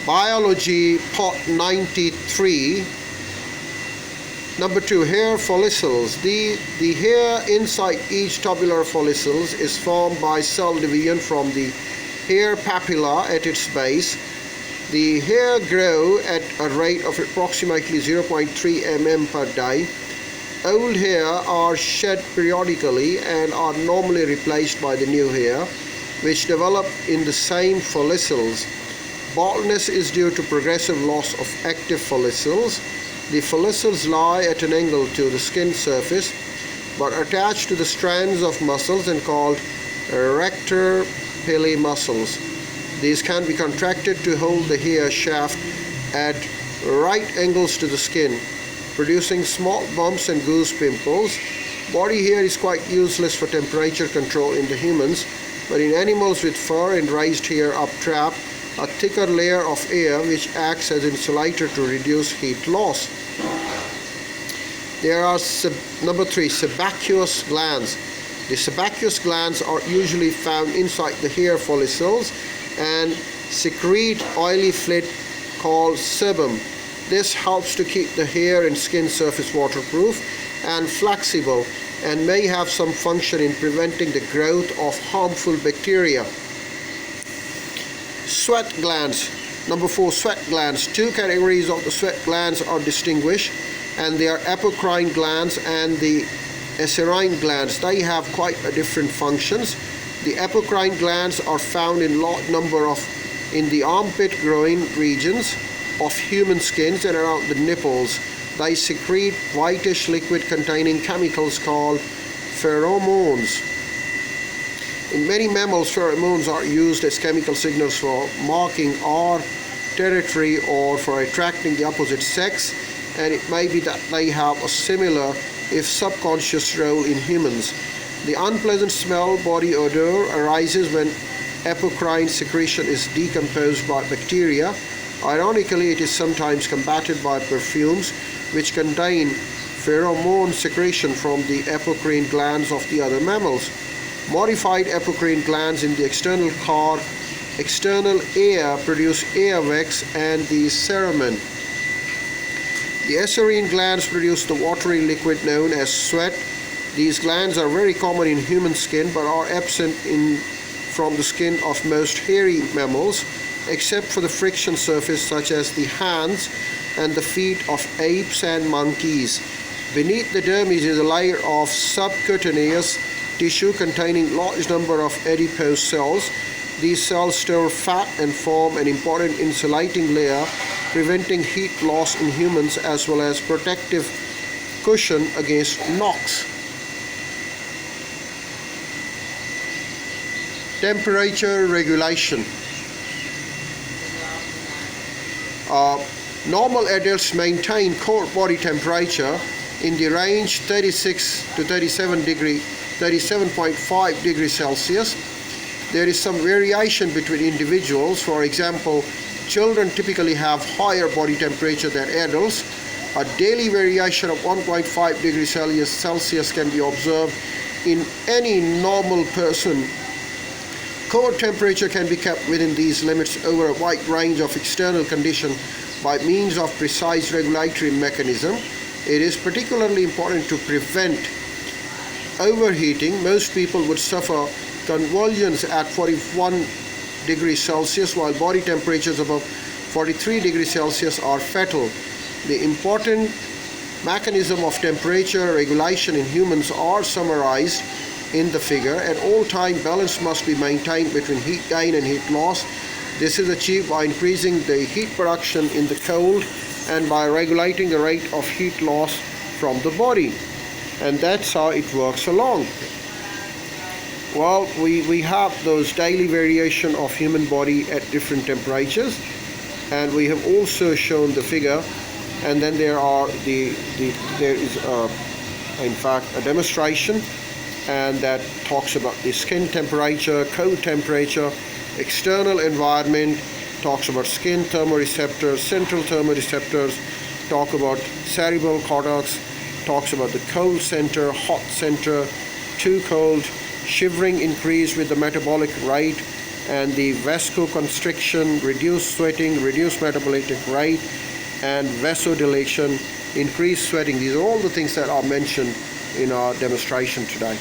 Biology Part 93. Number 2, hair follicles. The hair inside each tubular follicles is formed by cell division from the hair papilla at its base. The hair grow at a rate of approximately 0.3 mm per day. Old hair are shed periodically and are normally replaced by the new hair, which develop in the same follicles. Baldness is due to progressive loss of active follicles. The follicles lie at an angle to the skin surface, but attached to the strands of muscles and called rector pili muscles. These can be contracted to hold the hair shaft at right angles to the skin, producing small bumps and goose pimples. Body hair is quite useless for temperature control in the humans, but in animals with fur and raised hair uptrap a thicker layer of air which acts as insulator to reduce heat loss. There are number 3, sebaceous glands. The sebaceous glands are usually found inside the hair follicles and secrete oily fluid called sebum. This helps to keep the hair and skin surface waterproof and flexible, and may have some function in preventing the growth of harmful bacteria. Sweat glands. Number 4, sweat glands. 2 categories of the sweat glands are distinguished, and they are apocrine glands and the acerine glands. They have quite a different functions. The apocrine glands are found in large number in the armpit growing regions of human skins and around the nipples. They secrete whitish liquid containing chemicals called pheromones. In many mammals, pheromones are used as chemical signals for marking our territory or for attracting the opposite sex, and it may be that they have a similar, if subconscious, role in humans. The unpleasant smell, body odor, arises when apocrine secretion is decomposed by bacteria. Ironically, it is sometimes combated by perfumes which contain pheromone secretion from the apocrine glands of the other mammals. Modified apocrine glands in the external air produce air wax and the cerumen. The acerine glands produce the watery liquid known as sweat. These glands are very common in human skin but are absent from the skin of most hairy mammals, except for the friction surface such as the hands and the feet of apes and monkeys. Beneath the dermis is a layer of subcutaneous tissue containing large number of adipose cells. These cells store fat and form an important insulating layer, preventing heat loss in humans as well as protective cushion against knocks. Temperature regulation. Normal adults maintain core body temperature in the range 36 to 37.5 degrees Celsius. There is some variation between individuals. For example, children typically have higher body temperature than adults. A daily variation of 1.5 degrees Celsius can be observed in any normal person. Core temperature can be kept within these limits over a wide range of external conditions by means of precise regulatory mechanism. It is particularly important to prevent overheating. Most people would suffer convulsions at 41 degrees Celsius, while body temperatures above 43 degrees Celsius are fatal. The important mechanism of temperature regulation in humans are summarized in the figure. At all time, balance must be maintained between heat gain and heat loss. This is achieved by increasing the heat production in the cold and by regulating the rate of heat loss from the body. And that's how it works along. Well, we have those daily variation of human body at different temperatures, and we have also shown the figure. And then there is in fact a demonstration, and that talks about the skin temperature, cold temperature, external environment, talks about skin thermoreceptors, central thermoreceptors, talk about cerebral cortex, talks about the cold center, hot center, too cold, shivering increase with the metabolic rate, and the vasoconstriction, reduced sweating, reduced metabolic rate, and vasodilation, increased sweating. These are all the things that are mentioned in our demonstration today.